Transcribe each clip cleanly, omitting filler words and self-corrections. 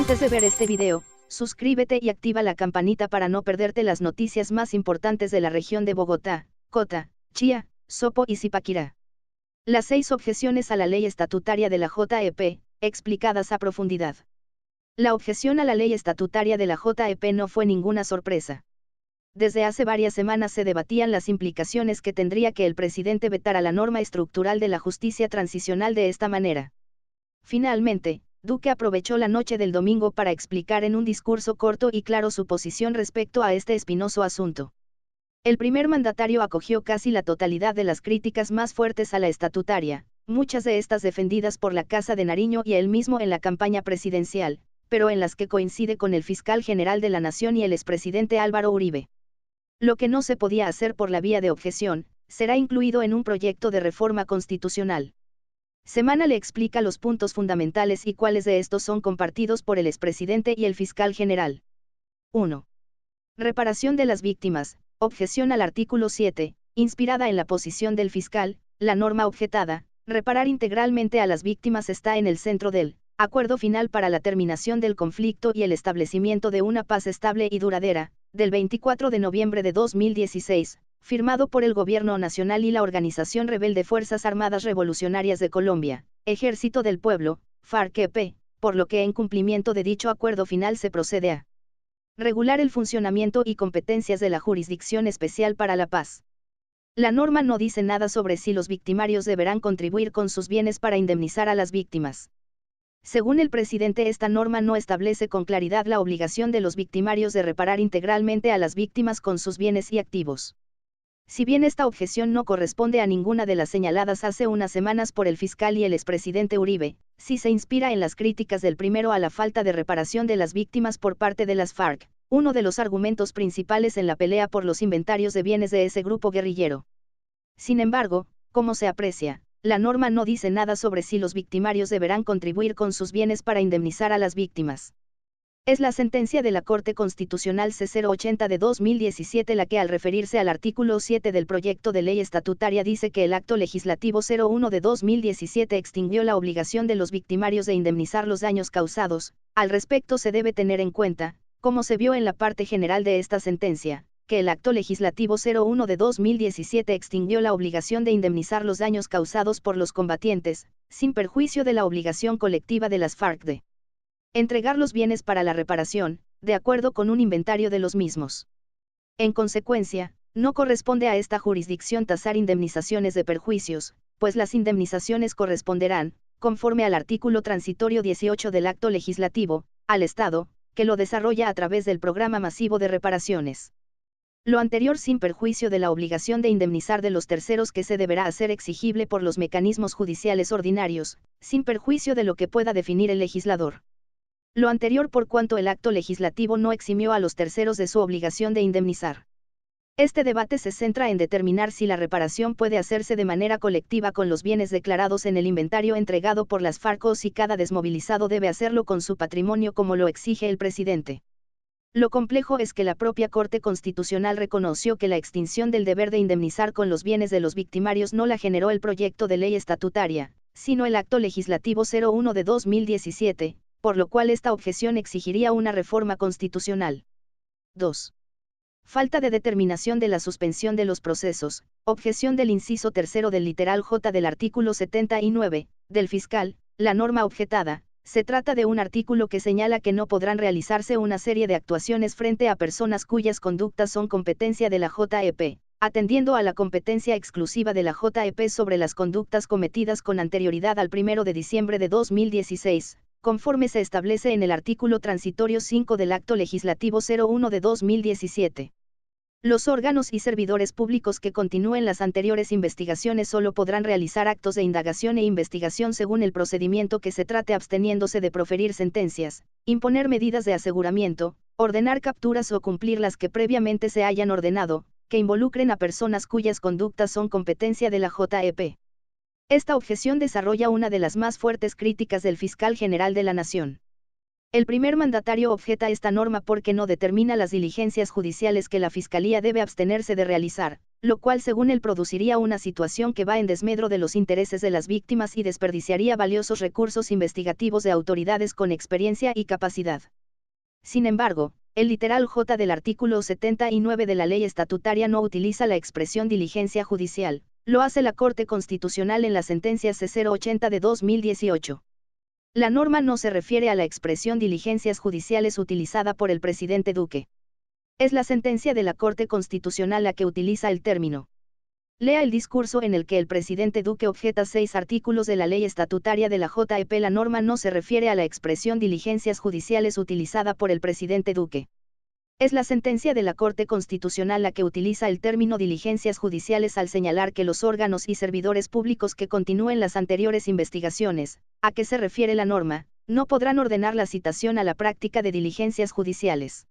Antes de ver este video, suscríbete y activa la campanita para no perderte las noticias más importantes de la región de Bogotá, Cota, Chía, Sopo y Zipaquirá. Las 6 objeciones a la ley estatutaria de la JEP, explicadas a profundidad. La objeción a la ley estatutaria de la JEP no fue ninguna sorpresa. Desde hace varias semanas se debatían las implicaciones que tendría que el presidente vetara la norma estructural de la justicia transicional de esta manera. Finalmente, Duque aprovechó la noche del domingo para explicar en un discurso corto y claro su posición respecto a este espinoso asunto. El primer mandatario acogió casi la totalidad de las críticas más fuertes a la estatutaria, muchas de estas defendidas por la Casa de Nariño y él mismo en la campaña presidencial, pero en las que coincide con el fiscal general de la Nación y el expresidente Álvaro Uribe. Lo que no se podía hacer por la vía de objeción, será incluido en un proyecto de reforma constitucional. Semana le explica los puntos fundamentales y cuáles de estos son compartidos por el expresidente y el fiscal general. 1. Reparación de las víctimas. Objeción al artículo 7, inspirada en la posición del fiscal, la norma objetada, reparar integralmente a las víctimas está en el centro del acuerdo final para la terminación del conflicto y el establecimiento de una paz estable y duradera, del 24 de noviembre de 2016, firmado por el Gobierno Nacional y la organización rebelde Fuerzas Armadas Revolucionarias de Colombia, Ejército del Pueblo, FARC-EP, por lo que en cumplimiento de dicho acuerdo final se procede a regular el funcionamiento y competencias de la Jurisdicción Especial para la Paz. La norma no dice nada sobre si los victimarios deberán contribuir con sus bienes para indemnizar a las víctimas. Según el presidente, esta norma no establece con claridad la obligación de los victimarios de reparar integralmente a las víctimas con sus bienes y activos. Si bien esta objeción no corresponde a ninguna de las señaladas hace unas semanas por el fiscal y el expresidente Uribe, sí se inspira en las críticas del primero a la falta de reparación de las víctimas por parte de las FARC, uno de los argumentos principales en la pelea por los inventarios de bienes de ese grupo guerrillero. Sin embargo, como se aprecia, la norma no dice nada sobre si los victimarios deberán contribuir con sus bienes para indemnizar a las víctimas. Es la sentencia de la Corte Constitucional C-080 de 2017 la que al referirse al artículo 7 del proyecto de ley estatutaria dice que el Acto Legislativo 01 de 2017 extinguió la obligación de los victimarios de indemnizar los daños causados. Al respecto se debe tener en cuenta, como se vio en la parte general de esta sentencia, que el Acto Legislativo 01 de 2017 extinguió la obligación de indemnizar los daños causados por los combatientes, sin perjuicio de la obligación colectiva de las FARC de entregar los bienes para la reparación, de acuerdo con un inventario de los mismos. En consecuencia, no corresponde a esta jurisdicción tasar indemnizaciones de perjuicios, pues las indemnizaciones corresponderán, conforme al artículo transitorio 18 del Acto Legislativo, al Estado, que lo desarrolla a través del Programa Masivo de Reparaciones. Lo anterior sin perjuicio de la obligación de indemnizar de los terceros que se deberá hacer exigible por los mecanismos judiciales ordinarios, sin perjuicio de lo que pueda definir el legislador. Lo anterior por cuanto el acto legislativo no eximió a los terceros de su obligación de indemnizar. Este debate se centra en determinar si la reparación puede hacerse de manera colectiva con los bienes declarados en el inventario entregado por las FARC o si cada desmovilizado debe hacerlo con su patrimonio como lo exige el presidente. Lo complejo es que la propia Corte Constitucional reconoció que la extinción del deber de indemnizar con los bienes de los victimarios no la generó el proyecto de ley estatutaria, sino el Acto Legislativo 01 de 2017, por lo cual esta objeción exigiría una reforma constitucional. 2. Falta de determinación de la suspensión de los procesos. Objeción del inciso tercero del literal J del artículo 79, del fiscal. La norma objetada, se trata de un artículo que señala que no podrán realizarse una serie de actuaciones frente a personas cuyas conductas son competencia de la JEP, atendiendo a la competencia exclusiva de la JEP sobre las conductas cometidas con anterioridad al 1 de diciembre de 2016, conforme se establece en el artículo transitorio 5 del Acto Legislativo 01 de 2017. Los órganos y servidores públicos que continúen las anteriores investigaciones solo podrán realizar actos de indagación e investigación según el procedimiento que se trate absteniéndose de proferir sentencias, imponer medidas de aseguramiento, ordenar capturas o cumplir las que previamente se hayan ordenado, que involucren a personas cuyas conductas son competencia de la JEP. Esta objeción desarrolla una de las más fuertes críticas del fiscal general de la Nación. El primer mandatario objeta esta norma porque no determina las diligencias judiciales que la Fiscalía debe abstenerse de realizar, lo cual según él produciría una situación que va en desmedro de los intereses de las víctimas y desperdiciaría valiosos recursos investigativos de autoridades con experiencia y capacidad. Sin embargo, el literal J del artículo 79 de la ley estatutaria no utiliza la expresión diligencia judicial, lo hace la Corte Constitucional en la sentencia C080 de 2018. La norma no se refiere a la expresión diligencias judiciales utilizada por el presidente Duque. Es la sentencia de la Corte Constitucional la que utiliza el término. Lea el discurso en el que el presidente Duque objeta 6 artículos de la ley estatutaria de la JEP. La norma no se refiere a la expresión diligencias judiciales utilizada por el presidente Duque. Es la sentencia de la Corte Constitucional la que utiliza el término diligencias judiciales al señalar que los órganos y servidores públicos que continúen las anteriores investigaciones, a que se refiere la norma, no podrán ordenar la citación a la práctica de diligencias judiciales.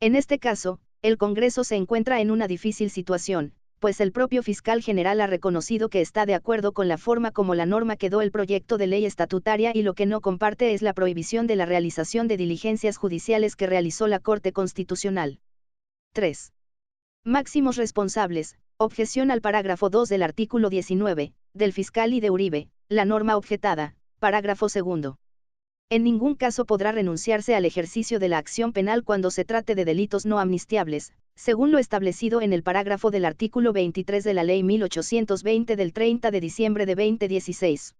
En este caso, el Congreso se encuentra en una difícil situación, pues el propio fiscal general ha reconocido que está de acuerdo con la forma como la norma quedó el proyecto de ley estatutaria y lo que no comparte es la prohibición de la realización de diligencias judiciales que realizó la Corte Constitucional. 3. Máximos responsables. Objeción al parágrafo 2 del artículo 19, del fiscal y de Uribe, la norma objetada, parágrafo 2. En ningún caso podrá renunciarse al ejercicio de la acción penal cuando se trate de delitos no amnistiables, según lo establecido en el parágrafo del artículo 23 de la Ley 1820 del 30 de diciembre de 2016.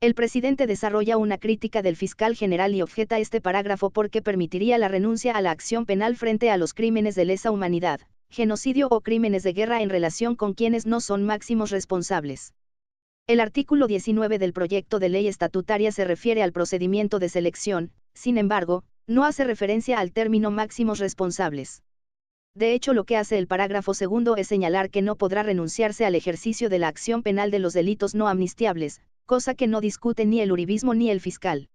El presidente desarrolla una crítica del fiscal general y objeta este parágrafo porque permitiría la renuncia a la acción penal frente a los crímenes de lesa humanidad, genocidio o crímenes de guerra en relación con quienes no son máximos responsables. El artículo 19 del proyecto de ley estatutaria se refiere al procedimiento de selección, sin embargo, no hace referencia al término máximos responsables. De hecho, lo que hace el parágrafo 2 es señalar que no podrá renunciarse al ejercicio de la acción penal de los delitos no amnistiables, cosa que no discute ni el uribismo ni el fiscal.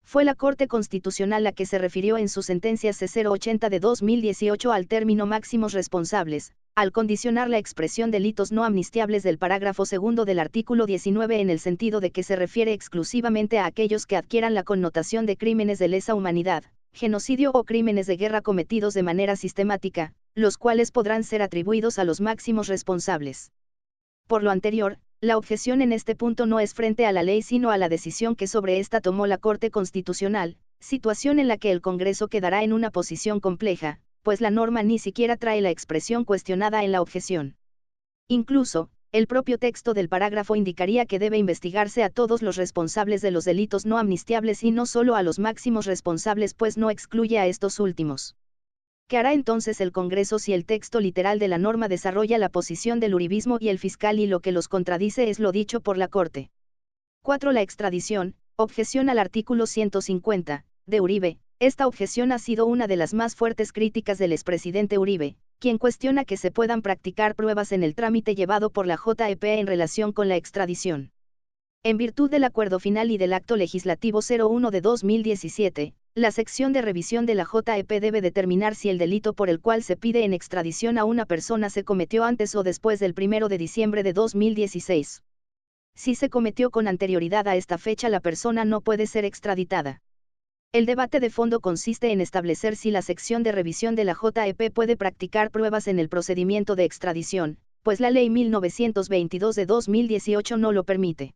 Fue la Corte Constitucional la que se refirió en su sentencia C080 de 2018 al término máximos responsables, al condicionar la expresión delitos no amnistiables del parágrafo 2 del artículo 19 en el sentido de que se refiere exclusivamente a aquellos que adquieran la connotación de crímenes de lesa humanidad, genocidio o crímenes de guerra cometidos de manera sistemática, los cuales podrán ser atribuidos a los máximos responsables. Por lo anterior, la objeción en este punto no es frente a la ley sino a la decisión que sobre esta tomó la Corte Constitucional, situación en la que el Congreso quedará en una posición compleja, pues la norma ni siquiera trae la expresión cuestionada en la objeción. Incluso, el propio texto del parágrafo indicaría que debe investigarse a todos los responsables de los delitos no amnistiables y no solo a los máximos responsables, pues no excluye a estos últimos. ¿Qué hará entonces el Congreso si el texto literal de la norma desarrolla la posición del uribismo y el fiscal y lo que los contradice es lo dicho por la Corte? 4. La extradición. Objeción al artículo 150, de Uribe. Esta objeción ha sido una de las más fuertes críticas del expresidente Uribe, quien cuestiona que se puedan practicar pruebas en el trámite llevado por la JEP en relación con la extradición. En virtud del acuerdo final y del acto legislativo 01 de 2017, la sección de revisión de la JEP debe determinar si el delito por el cual se pide en extradición a una persona se cometió antes o después del 1 de diciembre de 2016. Si se cometió con anterioridad a esta fecha, la persona no puede ser extraditada. El debate de fondo consiste en establecer si la sección de revisión de la JEP puede practicar pruebas en el procedimiento de extradición, pues la Ley 1922 de 2018 no lo permite.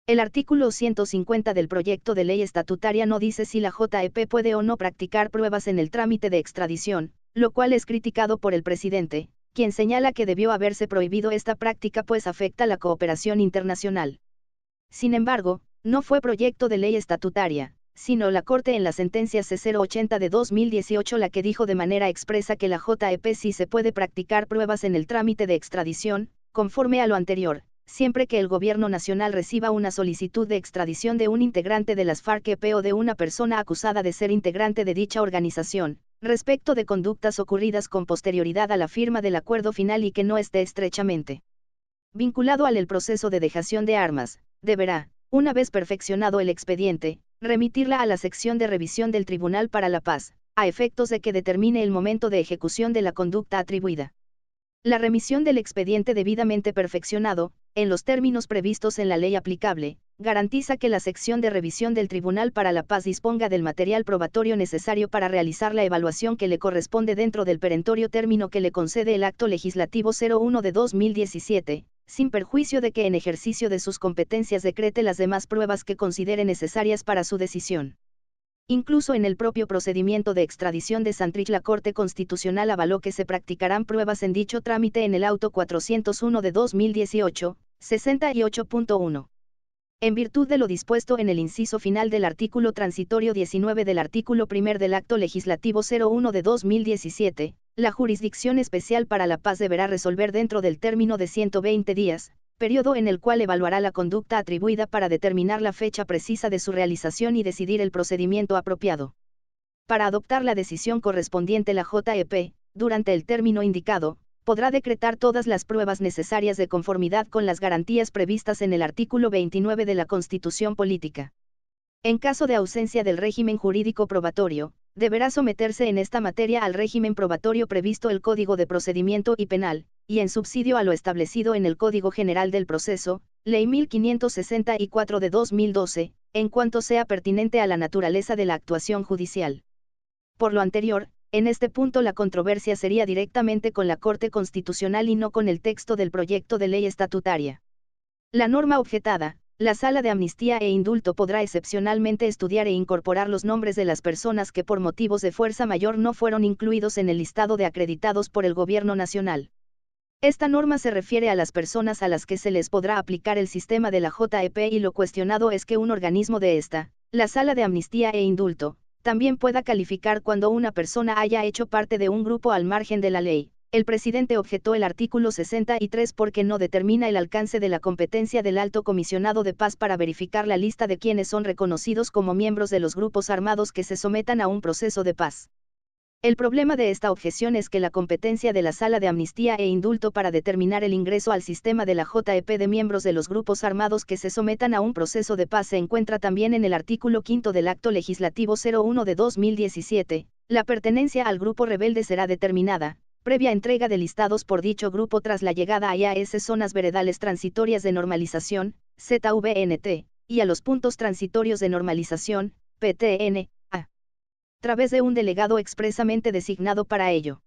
El artículo 150 del proyecto de ley estatutaria no dice si la JEP puede o no practicar pruebas en el trámite de extradición, lo cual es criticado por el presidente, quien señala que debió haberse prohibido esta práctica pues afecta la cooperación internacional. Sin embargo, no fue proyecto de ley estatutaria, sino la Corte en la sentencia C080 de 2018 la que dijo de manera expresa que la JEP sí se puede practicar pruebas en el trámite de extradición, conforme a lo anterior, siempre que el Gobierno Nacional reciba una solicitud de extradición de un integrante de las FARC-EP o de una persona acusada de ser integrante de dicha organización, respecto de conductas ocurridas con posterioridad a la firma del acuerdo final y que no esté estrechamente vinculado al proceso de dejación de armas, deberá, una vez perfeccionado el expediente, remitirla a la sección de revisión del Tribunal para la Paz, a efectos de que determine el momento de ejecución de la conducta atribuida. La remisión del expediente debidamente perfeccionado, en los términos previstos en la ley aplicable, garantiza que la sección de revisión del Tribunal para la Paz disponga del material probatorio necesario para realizar la evaluación que le corresponde dentro del perentorio término que le concede el Acto Legislativo 01 de 2017, sin perjuicio de que en ejercicio de sus competencias decrete las demás pruebas que considere necesarias para su decisión. Incluso en el propio procedimiento de extradición de Santrich, la Corte Constitucional avaló que se practicarán pruebas en dicho trámite en el Auto 401 de 2018, 68.1. En virtud de lo dispuesto en el inciso final del artículo transitorio 19 del artículo 1 del Acto Legislativo 01 de 2017, la Jurisdicción Especial para la Paz deberá resolver dentro del término de 120 días, periodo en el cual evaluará la conducta atribuida para determinar la fecha precisa de su realización y decidir el procedimiento apropiado. Para adoptar la decisión correspondiente, la JEP, durante el término indicado, podrá decretar todas las pruebas necesarias de conformidad con las garantías previstas en el artículo 29 de la Constitución Política. En caso de ausencia del régimen jurídico probatorio, deberá someterse en esta materia al régimen probatorio previsto el Código de Procedimiento y Penal, y en subsidio a lo establecido en el Código General del Proceso, Ley 1564 de 2012, en cuanto sea pertinente a la naturaleza de la actuación judicial. Por lo anterior, en este punto la controversia sería directamente con la Corte Constitucional y no con el texto del proyecto de ley estatutaria. La norma objetada, la Sala de Amnistía e Indulto podrá excepcionalmente estudiar e incorporar los nombres de las personas que por motivos de fuerza mayor no fueron incluidos en el listado de acreditados por el Gobierno Nacional. Esta norma se refiere a las personas a las que se les podrá aplicar el sistema de la JEP, y lo cuestionado es que un organismo de esta, la Sala de Amnistía e Indulto, también pueda calificar cuando una persona haya hecho parte de un grupo al margen de la ley. El presidente objetó el artículo 63 porque no determina el alcance de la competencia del Alto Comisionado de Paz para verificar la lista de quienes son reconocidos como miembros de los grupos armados que se sometan a un proceso de paz. El problema de esta objeción es que la competencia de la Sala de Amnistía e Indulto para determinar el ingreso al sistema de la JEP de miembros de los grupos armados que se sometan a un proceso de paz se encuentra también en el artículo 5 del Acto Legislativo 01 de 2017. La pertenencia al grupo rebelde será determinada, previa entrega de listados por dicho grupo tras la llegada a IAS zonas veredales transitorias de normalización, ZVNT, y a los puntos transitorios de normalización, PTN, través de un delegado expresamente designado para ello.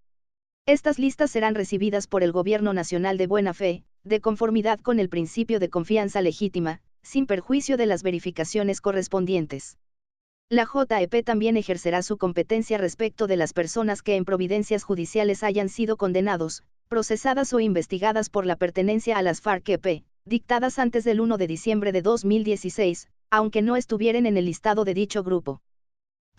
Estas listas serán recibidas por el Gobierno Nacional de buena fe, de conformidad con el principio de confianza legítima, sin perjuicio de las verificaciones correspondientes. La JEP también ejercerá su competencia respecto de las personas que en providencias judiciales hayan sido condenados, procesadas o investigadas por la pertenencia a las FARC-EP, dictadas antes del 1 de diciembre de 2016, aunque no estuvieran en el listado de dicho grupo.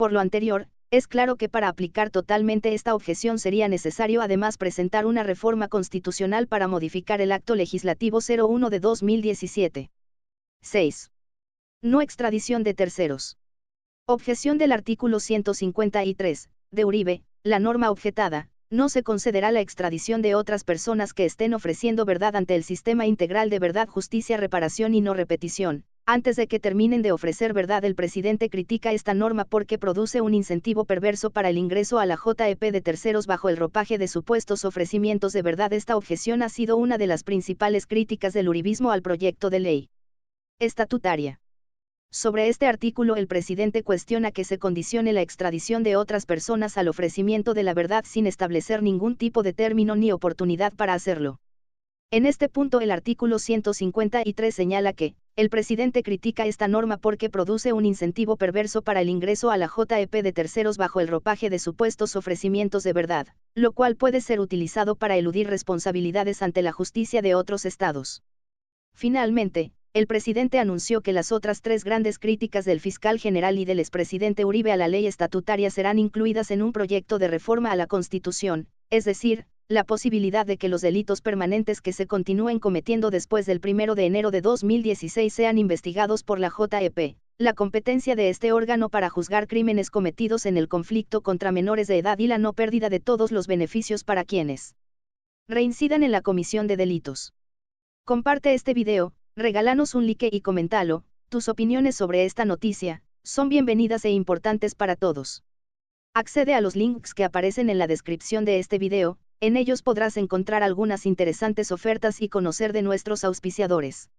Por lo anterior, es claro que para aplicar totalmente esta objeción sería necesario además presentar una reforma constitucional para modificar el Acto Legislativo 01 de 2017. 6. No extradición de terceros. Objeción del artículo 153, de Uribe. La norma objetada, no se concederá la extradición de otras personas que estén ofreciendo verdad ante el sistema integral de verdad, justicia, reparación y no repetición. Antes de que terminen de ofrecer verdad, el presidente critica esta norma porque produce un incentivo perverso para el ingreso a la JEP de terceros bajo el ropaje de supuestos ofrecimientos de verdad. Esta objeción ha sido una de las principales críticas del uribismo al proyecto de ley estatutaria. Sobre este artículo, el presidente cuestiona que se condicione la extradición de otras personas al ofrecimiento de la verdad sin establecer ningún tipo de término ni oportunidad para hacerlo. En este punto, el artículo 153 señala que, el presidente critica esta norma porque produce un incentivo perverso para el ingreso a la JEP de terceros bajo el ropaje de supuestos ofrecimientos de verdad, lo cual puede ser utilizado para eludir responsabilidades ante la justicia de otros estados. Finalmente, el presidente anunció que las otras tres grandes críticas del fiscal general y del expresidente Uribe a la ley estatutaria serán incluidas en un proyecto de reforma a la Constitución, es decir, la posibilidad de que los delitos permanentes que se continúen cometiendo después del 1 de enero de 2016 sean investigados por la JEP, la competencia de este órgano para juzgar crímenes cometidos en el conflicto contra menores de edad y la no pérdida de todos los beneficios para quienes reincidan en la comisión de delitos. Comparte este video, regálanos un like y coméntalo. Tus opiniones sobre esta noticia son bienvenidas e importantes para todos. Accede a los links que aparecen en la descripción de este video. En ellos podrás encontrar algunas interesantes ofertas y conocer de nuestros auspiciadores.